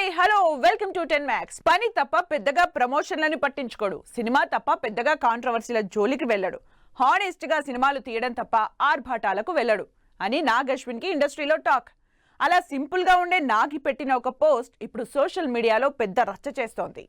Hi hello welcome to 10 max. పని తప్ప పెద్దగా ప్రమోషన్లని పట్టించుకోడు. సినిమా తప్ప పెద్దగా కాంట్రవర్సీల జోలికి వెళ్ళడు. హానెస్ట్ గా సినిమాలు తీయడం తప్ప ఆర్భాటాలకు వెళ్ళడు అని నాగ్ అశ్విన్ కి ఇండస్ట్రీలో టాక్. అలా సింపుల్ గా ఉండే నాగి పెట్టిన ఒక పోస్ట్ ఇప్పుడు సోషల్ మీడియాలో పెద్ద రచ్చ చేస్తోంది.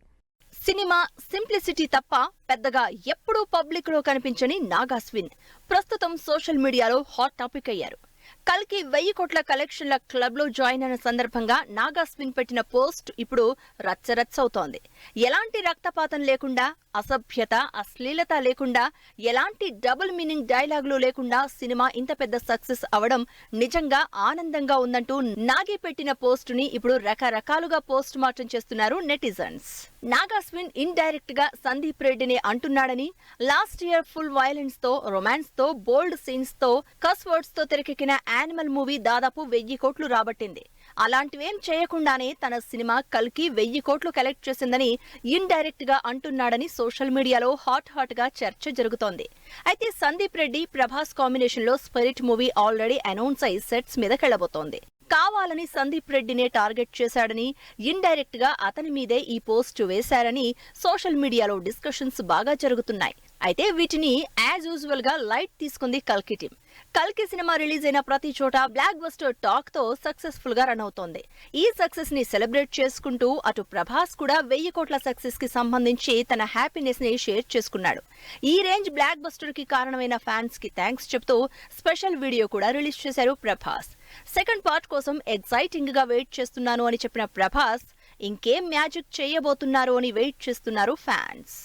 సినిమా సింప్లిసిటీ తప్ప పెద్దగా ఎప్పుడూ పబ్లిక్ లో కనిపించని నాగ్ అశ్విన్ ప్రస్తుతం సోషల్ మీడియాలో హాట్ టాపిక్ అయ్యారు. కల్కి 1000 కోట్ల కలెక్షన్ల క్లబ్ లో జాయిన్ అయిన సందర్భంగా నాగ్ అశ్విన్ పెట్టిన పోస్ట్ ఇప్పుడు రచ్చరచ్చ అవుతోంది. ఎలాంటి రక్తపాతం లేకుండా, అసభ్యత, అశ్లీలత లేకుండా, ఎలాంటి డబుల్ మీనింగ్ డైలాగులు లేకుండా సినిమా ఇంత పెద్ద సక్సెస్ అవడం నిజంగా ఆనందంగా ఉందంటూ నాగి పెట్టిన పోస్ట్ ని ఇప్పుడు రకరకాలుగా పోస్ట్ మార్టం చేస్తున్నారు నెటిజన్స్. నాగ్ అశ్విన్ ఇండైరెక్ట్ గా సందీప్ రెడ్డిని అంటున్నాడని, లాస్ట్ ఇయర్ ఫుల్ వైలెన్స్ తో, రొమాన్స్ తో, బోల్డ్ సీన్స్ తో, కస్ వర్డ్స్ తో తెరకెక్కిన యానిమల్ మూవీ దాదాపు 1000 కోట్లు రాబట్టింది. అలాంటివేం చేయకుండానే తన సినిమా కల్కి 1000 కోట్లు కలెక్ట్ చేసిందని ఇండైరెక్ట్ గా అంటున్నాడని సోషల్ మీడియాలో హాట్ గా చర్చ జరుగుతోంది. అయితే సందీప్ రెడ్డి ప్రభాస్ కాంబినేషన్ లో స్పిరిట్ మూవీ ఆల్రెడీ అనౌన్స్ అయి సెట్స్ మీద కెళ్లబోతోంది. కావాలని సందీప్ రెడ్డినే టార్గెట్ చేశాడని, ఇండైరెక్ట్ గా అతని మీదే ఈ పోస్ట్ వేశారని సోషల్ మీడియాలో డిస్కషన్స్ బాగా జరుగుతున్నాయి. అయితే వీటిని యాజ్ యూజువల్ గా లైట్ తీసుకుంది కల్కి టీం. కల్కి సినిమా రిలీజ్ అయిన ప్రతి చోట బ్లాక్ బస్టర్ టాక్ తో సక్సెస్ఫుల్ గా రన్ అవుతోంది. ఈ సక్సెస్ ని సెలబ్రేట్ చేసుకుంటూ అటు ప్రభాస్ కూడా 1000 కోట్ల సక్సెస్ కి సంబంధించి తన హ్యాపీనెస్ ని షేర్ చేసుకున్నాడు. ఈ రేంజ్ బ్లాక్ బస్టర్ కి కారణమైన ఫ్యాన్స్ కి థ్యాంక్స్ చెప్తూ స్పెషల్ వీడియో కూడా రిలీజ్ చేశారు ప్రభాస్. సెకండ్ పార్ట్ కోసం ఎక్సైటింగ్ గా వెయిట్ చేస్తున్నాను అని చెప్పిన ప్రభాస్ ఇంకేం మ్యాజిక్ చేయబోతున్నారు అని వెయిట్ చేస్తున్నారు ఫ్యాన్స్.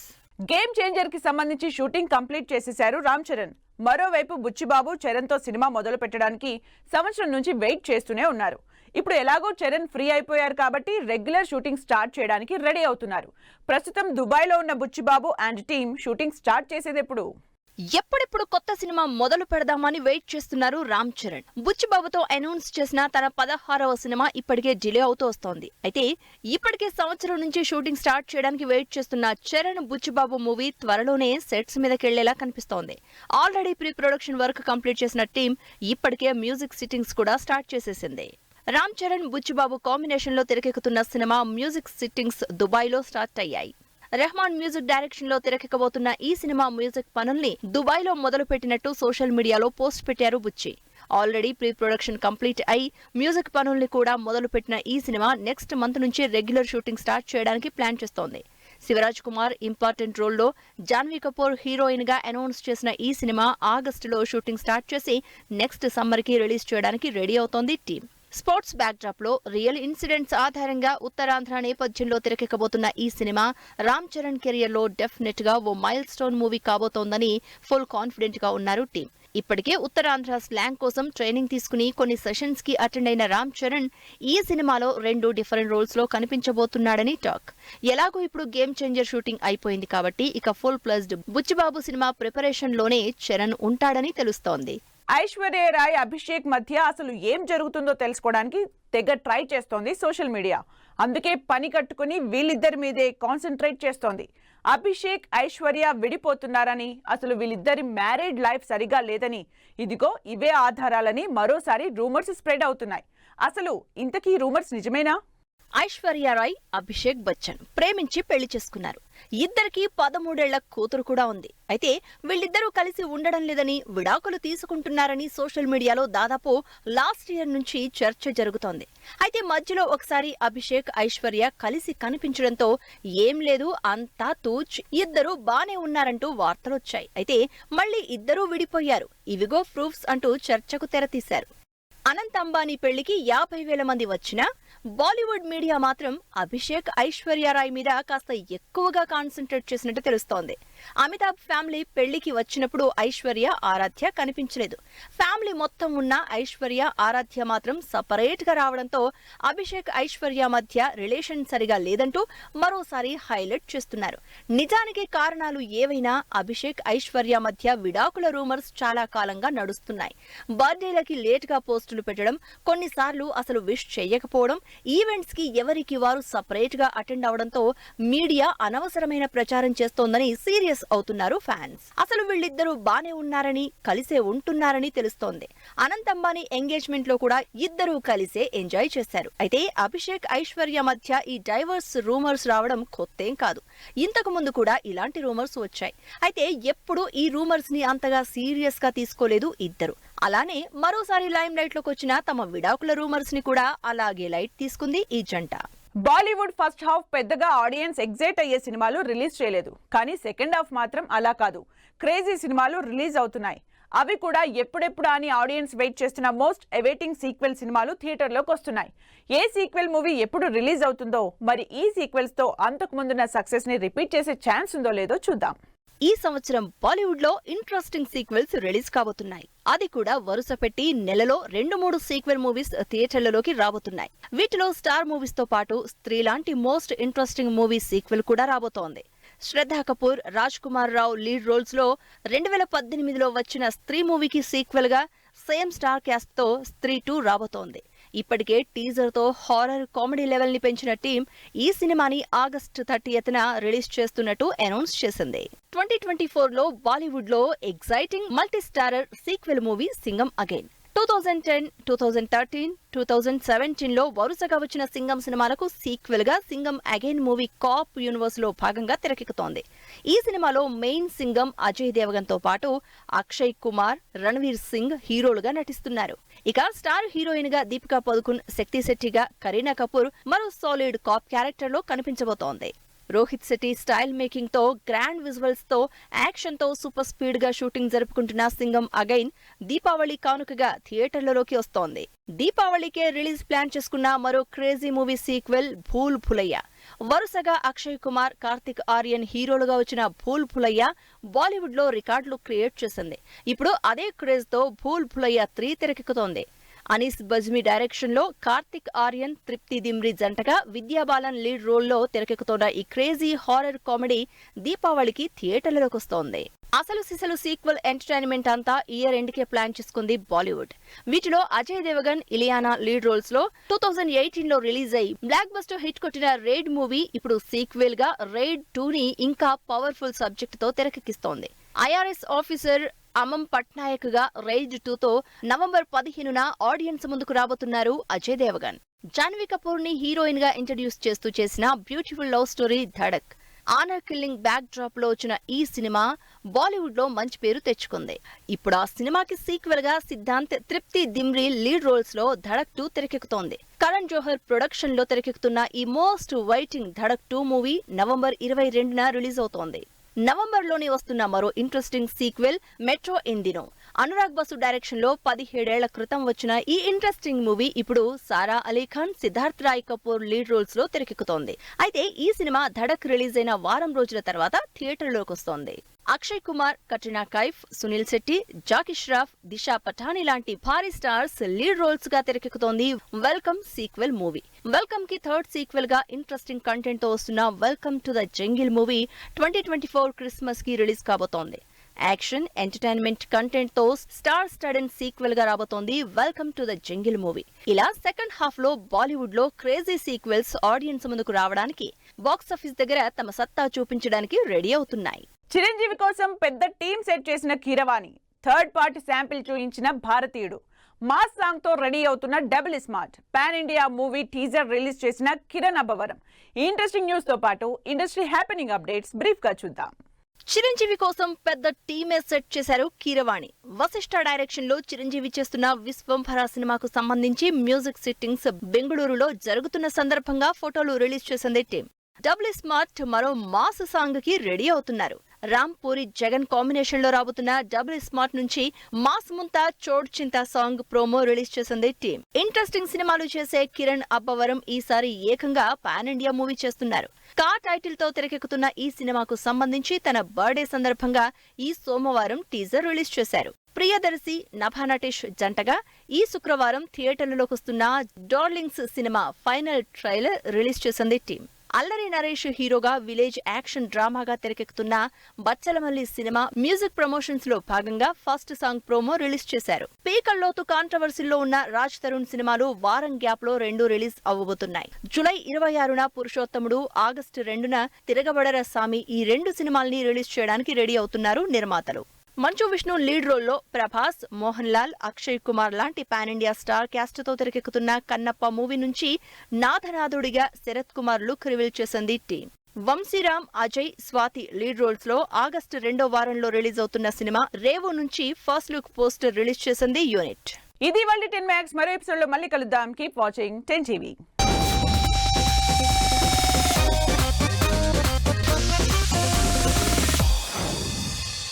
గేమ్ చేంజర్ కి సంబంధించి షూటింగ్ కంప్లీట్ చేసేశారు రామ్ చరణ్. మరోవైపు బుచ్చిబాబు చరణ్ తో సినిమా మొదలు పెట్టడానికి సంవత్సరం నుంచి వెయిట్ చేస్తూనే ఉన్నారు. ఇప్పుడు ఎలాగో చరణ్ ఫ్రీ అయిపోయారు కాబట్టి రెగ్యులర్ షూటింగ్ స్టార్ట్ చేయడానికి రెడీ అవుతున్నారు. ప్రస్తుతం దుబాయ్ లో ఉన్న Buchi Babu and team shooting start చేసేది ఎప్పుడెప్పుడు కొత్త సినిమా మొదలు పెడదామని వెయిట్ చేస్తున్నారు రామ్ చరణ్. బుచ్చిబాబుతో అనౌన్స్ చేసిన తన 16వ సినిమా ఇప్పటికే డిలే అవుతూ వస్తోంది. అయితే ఇప్పటికే సంవత్సరం నుంచి షూటింగ్ స్టార్ట్ చేయడానికి వెయిట్ చేస్తున్న చరణ్ బుచ్చిబాబు మూవీ త్వరలోనే సెట్స్ మీదకెళ్లేలా కనిపిస్తోంది. Already pre production work complete చేసిన టీం ఇప్పటికే మ్యూజిక్ సిట్టింగ్స్ కూడా స్టార్ట్ చేసేసింది. రామ్ చరణ్ బుచ్చిబాబు కాంబినేషన్ లో తెరకెక్కుతున్న సినిమా మ్యూజిక్ సిట్టింగ్స్ దుబాయ్ లో స్టార్ట్ అయ్యాయి. రెహమాన్ మ్యూజిక్ డైరెక్షన్ లో తెరకెక్కబోతున్న ఈ సినిమా మ్యూజిక్ పనుల్ని దుబాయ్ లో మొదలు పెట్టినట్టు సోషల్ మీడియాలో పోస్ట్ పెట్టారు బుచ్చి. ఆల్రెడీ ప్రీ ప్రొడక్షన్ కంప్లీట్ అయి మ్యూజిక్ పనుల్ని కూడా మొదలు పెట్టిన ఈ సినిమా నెక్స్ట్ మంత్ నుంచి రెగ్యులర్ షూటింగ్ స్టార్ట్ చేయడానికి ప్లాన్ చేస్తోంది. శివరాజ్ కుమార్ ఇంపార్టెంట్ రోల్లో, జాన్వీ కపూర్ హీరోయిన్ గా అనౌన్స్ చేసిన ఈ సినిమా ఆగస్టులో షూటింగ్ స్టార్ట్ చేసి నెక్స్ట్ సమ్మర్ కి రిలీజ్ చేయడానికి రెడీ అవుతోంది టీం. స్పోర్ట్స్ బ్యాక్డ్రాప్ లో రియల్ ఇన్సిడెంట్స్ ఆధారంగా ఉత్తరాంధ్ర నేపథ్యంలో తెరకెక్కబోతున్న ఈ సినిమా రామ్ చరణ్ కెరియర్ లో డెఫినెట్ గా ఓ mile stone movie కాబోతోందని full confident గా ఉన్నారు టీం. ఇప్పటికే ఉత్తరాంధ్ర స్లాంగ్ కోసం ట్రైనింగ్ తీసుకుని కొన్ని సెషన్స్ కి అటెండ్ అయిన రామ్ చరణ్ ఈ సినిమాలో 2 డిఫరెంట్ రోల్స్ లో కనిపించబోతున్నాడని టాక్. ఎలాగో ఇప్పుడు గేమ్ చేంజర్ షూటింగ్ అయిపోయింది కాబట్టి ఇక ఫుల్ ప్లస్డ్ బుచ్చిబాబు సినిమా ప్రిపరేషన్ లోనే చరణ్ ఉంటాడని తెలుస్తోంది. ఐశ్వర్య రాయ్ అభిషేక్ మధ్య అసలు ఏం జరుగుతుందో తెలుసుకోవడానికి తెగ ట్రై చేస్తోంది సోషల్ మీడియా. అందుకే పని కట్టుకుని వీళ్ళిద్దరి మీదే కాన్సన్ట్రేట్ చేస్తోంది. అభిషేక్ ఐశ్వర్య విడిపోతున్నారని, అసలు వీళ్ళిద్దరి మ్యారేడ్ లైఫ్ సరిగా లేదని, ఇదిగో ఇవే ఆధారాలని మరోసారి రూమర్స్ స్ప్రెడ్ అవుతున్నాయి. అసలు ఇంతకీ రూమర్స్ నిజమేనా? ఐశ్వర్య రాయ్, అభిషేక్ బచ్చన్ ప్రేమించి పెళ్లి చేసుకున్నారు. ఇద్దరికి 13 ఏళ్ల కూతురు కూడా ఉంది. అయితే వీళ్ళిద్దరూ కలిసి ఉండడం లేదని, విడాకులు తీసుకుంటున్నారని సోషల్ మీడియాలో దాదాపు లాస్ట్ ఇయర్ నుంచి చర్చ జరుగుతోంది. అయితే మధ్యలో ఒకసారి అభిషేక్ ఐశ్వర్య కలిసి కనిపించడంతో ఏం లేదు అంతా తూచ్, ఇద్దరూ బానే ఉన్నారంటూ వార్తలొచ్చాయి. అయితే మళ్లీ ఇద్దరూ విడిపోయారు, ఇవిగో ప్రూఫ్స్ అంటూ చర్చకు తెరతీశారు. అనంత్ అంబానీ పెళ్లికి 50,000 మంది వచ్చినా బాలీవుడ్ మీడియా మాత్రం అభిషేక్ ఐశ్వర్య రాయ్ మీద కాస్త ఎక్కువగా కాన్సన్ట్రేట్ చేసినట్టు తెలుస్తోంది. అమితాబ్ ఫ్యామిలీ పెళ్లికి వచ్చినప్పుడు ఐశ్వర్య ఆరాధ్య కనిపించలేదు. ఫ్యామిలీ మొత్తం ఉన్న ఐశ్వర్య ఆరాధ్య మాత్రం సపరేట్ గా రావడంతో అభిషేక్ ఐశ్వర్య మధ్య రిలేషన్ సరిగా లేదంటూ మరోసారి హైలైట్ చేస్తున్నారు. నిజానికి కారణాలు ఏవైనా అభిషేక్ ఐశ్వర్య మధ్య విడాకుల రూమర్స్ చాలా కాలంగా నడుస్తున్నాయి. బర్త్డేలకి లేట్ గా పోస్టులు పెట్టడం, కొన్నిసార్లు అసలు విష్ చేయకపోవడం, ఈవెంట్స్ కి ఎవరికి వారు సపరేట్ గా అటెండ్ అవడంతో మీడియా అనవసరమైన ప్రచారం చేస్తోందని సీరియస్ సీరియస్ అవుతున్నారు ఫ్యాన్స్. అసలు వీళ్ళిద్దరూ బానే ఉన్నారని, కలిసే ఉంటున్నారని తెలుస్తోంది. అనంత్ అంబానీ ఎంగేజ్మెంట్ లో కూడా ఇద్దరూ కలిసే ఎంజాయ్ చేశారు. అయితే అభిషేక్ ఐశ్వర్య మధ్య ఈ డైవర్స్ రూమర్స్ రావడం కొత్తేం కాదు. ఇంతకు ముందు కూడా ఇలాంటి రూమర్స్ వచ్చాయి. అయితే ఎప్పుడు ఈ రూమర్స్ ని అంతగా సీరియస్ గా తీసుకోలేదు ఇద్దరు. అలానే మరోసారి లైమ్ లైట్ లోకి వచ్చిన తమ విడాకుల రూమర్స్ ని కూడా అలాగే లైట్ తీసుకుంది ఈ జంట. బాలీవుడ్ ఫస్ట్ హాఫ్ పెద్దగా ఆడియన్స్ ఎగ్జైట్ అయ్యే సినిమాలు రిలీజ్ చేయలేదు. కానీ సెకండ్ హాఫ్ మాత్రం అలా కాదు. క్రేజీ సినిమాలు రిలీజ్ అవుతున్నాయి. అవి కూడా ఎప్పుడెప్పుడు అని ఆడియన్స్ వెయిట్ చేస్తున్న మోస్ట్ అవైటింగ్ సీక్వెల్ సినిమాలు థియేటర్లోకి వస్తున్నాయి. ఏ సీక్వెల్ మూవీ ఎప్పుడు రిలీజ్ అవుతుందో, మరి ఈ సీక్వెల్స్ తో అంతకు ముందున్న సక్సెస్ ని రిపీట్ చేసే ఛాన్స్ ఉందో లేదో చూద్దాం. ఈ సంవత్సరం బాలీవుడ్ లో ఇంట్రెస్టింగ్ సీక్వెల్స్ రిలీజ్ కాబోతున్నాయి. అది కూడా వరుస పెట్టి నెలలో 2-3 సీక్వెల్ మూవీస్ థియేటర్లలోకి రాబోతున్నాయి. వీటిలో స్టార్ మూవీస్ తో పాటు స్త్రీ లాంటి మోస్ట్ ఇంట్రెస్టింగ్ మూవీ సీక్వెల్ కూడా రాబోతోంది. శ్రద్ధా కపూర్, రాజ్ కుమార్ రావు లీడ్ రోల్స్ లో 2018లో వచ్చిన స్త్రీ మూవీకి సీక్వెల్ గా సేమ్ స్టార్ క్యాస్ట్ తో స్త్రీ 2 రాబోతోంది. ఇప్పటికే టీజర్ తో హారర్ కామెడీ లెవెల్ ని పెంచిన టీం ఈ సినిమాని ఆగస్టు 30న రిలీజ్ చేస్తున్నట్టు అనౌన్స్ చేసింది. 2024లో బాలీవుడ్ లో exciting multi starrer sequel movie Singam again. 2010, 2013, 2017లో వరుసగా వచ్చిన సింగం సినిమాలకు సీక్వెల్ గా Singam again movie cap universe లో భాగంగా తెరకెక్కుతోంది. ఈ సినిమాలో మెయిన్ సింగం అజయ్ దేవగన్ తో పాటు అక్షయ్ కుమార్, రణ్వీర్ సింగ్ హీరోలుగా నటిస్తున్నారు. ఇక స్టార్ హీరోయిన్ గా దీపికా పదుకున్, శక్తి శెట్టిగా కరీనా కపూర్ మరో సాలిడ్ కాప్ క్యారెక్టర్ లో కనిపించబోతోంది. రోహిత్ శెట్టి స్టైల్ మేకింగ్ తో, గ్రాండ్ విజువల్స్ తో, యాక్షన్ తో సూపర్ స్పీడ్ గా షూటింగ్ జరుపుకుంటున్న సింగం అగైన్ దీపావళి కానుకగా థియేటర్లలోకి వస్తోంది. దీపావళికే రిలీజ్ ప్లాన్ చేసుకున్న మరో క్రేజీ మూవీ సీక్వెల్ భూల్ భులయ్యా. వరుసగా అక్షయ్ కుమార్, కార్తిక్ ఆర్యన్ హీరోలుగా వచ్చిన భూల్ భులయ్యా బాలీవుడ్ లో రికార్డులు క్రియేట్ చేసింది. ఇప్పుడు అదే క్రేజ్ తో భూల్ భులయ్యా 3 తెరకెక్కుతోంది. అనీస్ బజ్మీ డైరెక్షన్ లో కార్తిక్ ఆర్యన్, తృప్తి దిమ్రి జంటగా విద్యా బాలన్ లీడ్ రోల్ లో తెరకెక్కుతున్న ఈ క్రేజీ హారర్ కామెడీ దీపావళికి థియేటర్లలోకి వస్తోంది. అసలు సిసలు సీక్వెల్ ఎంటర్టైన్మెంట్ అంతా ఇయర్ ఎండ్ కే ప్లాన్ చేసుకుంది బాలీవుడ్. వీటిలో అజయ్ దేవగన్, ఇలియానా లీడ్ రోల్స్ లో 2018లో రిలీజ్ అయ్యి బ్లాక్ బస్టర్ హిట్ కొట్టిన రైడ్ మూవీ ఇప్పుడు సీక్వెల్ గా రైడ్ 2ని ఇంకా పవర్ఫుల్ సబ్జెక్ట్ తో తెరకెక్కిస్తోంది. ఐఆర్ఎస్ ఆఫీసర్ అమం పట్నాయక్ గా రైడ్ 2తో నవంబర్ 15న ఆడియన్స్ ముందుకు రాబోతున్నారు అజయ్ దేవగన్. జాన్వీ కపూర్ ని హీరోయిన్ గా ఇంట్రడ్యూస్ చేస్తూ చేసిన beautiful love story Dhadak, honour killing back drop లో వచ్చిన ఈ సినిమా బాలీవుడ్ లో మంచి పేరు తెచ్చుకుంది. ఇప్పుడు ఆ సినిమాకి సీక్వెల్ గా సిద్ధాంత్, తృప్తి దిమ్రి లీడ్ రోల్స్ లో ధడక్ 2 తెరకెక్కుతోంది. కరణ్ జోహర్ ప్రొడక్షన్ లో తెరకెక్కుతున్న ఈ most waiting Dhadak 2 movie November 22న రిలీజ్ అవుతోంది. నవంబర్ లోని వస్తున్న మరో interesting sequel Metro In Dino. Anurag Basu direction లో 17 ఏళ్ల క్రితం వచ్చిన ఈ ఇంట్రెస్టింగ్ మూవీ ఇప్పుడు సారా అలీ ఖాన్, సిద్ధార్థ్ రాయ్ కపూర్ లీడ్ రోల్స్ లో తెరకెక్కుతోంది. అయితే ఈ సినిమా ధడక్ రిలీజ్ అయిన వారం రోజుల తర్వాత థియేటర్లోకి వస్తోంది. అక్షయ్ కుమార్, కట్రినా కైఫ్, సునీల్ శెట్టి, జాకీ ష్రాఫ్, దిశా పఠానీ లాంటి భారీ స్టార్స్ లీడ్ రోల్స్ గా తెరకెక్కుతోంది వెల్కమ్ సీక్వెల్ మూవీ. వెల్కమ్ కి థర్డ్ సీక్వెల్ గా ఇంట్రెస్టింగ్ కంటెంట్ తో వస్తున్న welcome to the jungle movie 2024 Christmas కి రిలీజ్ కాబోతోంది. యాక్షన్, ఎంటర్టైన్మెంట్ కంటెంట్ తో స్టార్ స్టడెన్ సీక్వెల్ గా రాబోతోంది welcome to the jungle movie. ఇలా సెకండ్ హాఫ్ లో బాలీవుడ్ లో క్రేజీ సీక్వెల్స్ ఆడియన్స్ ముందుకు రావడానికి, బాక్సాఫీస్ దగ్గర తమ సత్తా చూపించడానికి రెడీ అవుతున్నాయి. చిరంజీవి కోసం పెద్ద టీం సెట్ చేసిన కీరవాణి, థర్డ్ పార్టీ శాంపిల్ చూయించిన భారతీయుడు, మాస్ సాంగ్ తో రెడీ అవుతున్న double smart, pan India movie teaser release చేసిన కిరణ్ అబ్బవరం. ఈ ఇంట్రెస్టింగ్ న్యూస్ తో పాటు ఇండస్ట్రీ హ్యాపెనింగ్ అప్డేట్స్ బ్రీఫ్ గా చూద్దాం. చిరంజీవి కోసం పెద్ద టీమే సెట్ చేశారు కీరవాణి. వశిష్ఠ డైరెక్షన్ లో చిరంజీవి చేస్తున్న విశ్వంభర సినిమాకు సంబంధించి మ్యూజిక్ సిట్టింగ్స్ బెంగళూరులో జరుగుతున్న సందర్భంగా ఫోటోలు రిలీజ్ చేసింది టీం. డబుల్ స్మార్ట్ మరో మాస్ సాంగ్ కి రెడీ అవుతున్నారు. రామ్ పూరి జగన్ కాంబినేషన్ లో రాబోతున్న డబుల్ స్మార్ట్ నుంచి మాస్ ముంతా చోడ్ చింతా సాంగ్ ప్రోమో రిలీజ్ చేసింది టీం. ఇంట్రెస్టింగ్ సినిమాలు చేసే కిరణ్ అబ్బవరం ఈసారి ఏకంగా పాన్ ఇండియా మూవీ చేస్తున్నారు. కా టైటిల్ తో తెరకెక్కుతున్న ఈ సినిమాకు సంబంధించి తన బర్త్డే సందర్భంగా ఈ సోమవారం టీజర్ రిలీజ్ చేశారు. ప్రియదర్శి, నభా నటేష్ జంటగా ఈ శుక్రవారం థియేటర్లలోకి వస్తున్న darlings cinema final trailer release చేసింది టీం. అల్లరి నరేష్ హీరోగా విలేజ్ యాక్షన్ డ్రామాగా తెరకెక్కుతున్న బచ్చలమల్లి సినిమా మ్యూజిక్ ప్రమోషన్స్ లో భాగంగా ఫస్ట్ సాంగ్ ప్రోమో రిలీజ్ చేశారు. పీకల్లోతు కాంట్రవర్సీల్లో ఉన్న రాజ్ తరుణ్ సినిమాలు వారం గ్యాప్ లో 2 రిలీజ్ అవ్వబోతున్నాయి. జూలై 26న పురుషోత్తముడు, ఆగస్టు 2న తిరగబడర సామి ఈ 2 సినిమాల్ని రిలీజ్ చేయడానికి రెడీ అవుతున్నారు నిర్మాతలు. మంచు విష్ణు లీడ్ రోల్లో ప్రభాస్, మోహన్ లాల్, అక్షయ్ కుమార్ లాంటి పాన్ ఇండియా స్టార్ క్యాస్ట్ తో తెరకెక్కుతున్న కన్నప్ప మూవీ నుంచి నాథనాథుడిగా శరత్ కుమార్ లుక్ రివీల్ చేసింది team. Vamsiram, Ajay, Swathi lead roles లో ఆగస్టు 2వ వారంలో రిలీజ్ అవుతున్న సినిమా రేవో నుంచి ఫస్ట్ లుక్ పోస్టర్ రిలీజ్ చేసింది యూనిట్. ఇది వాళ్ళ 10 మ్యాక్స్. మరో ఎపిసోడ్ లో మళ్ళీ కలుద్దాం. Keep watching 10 TV.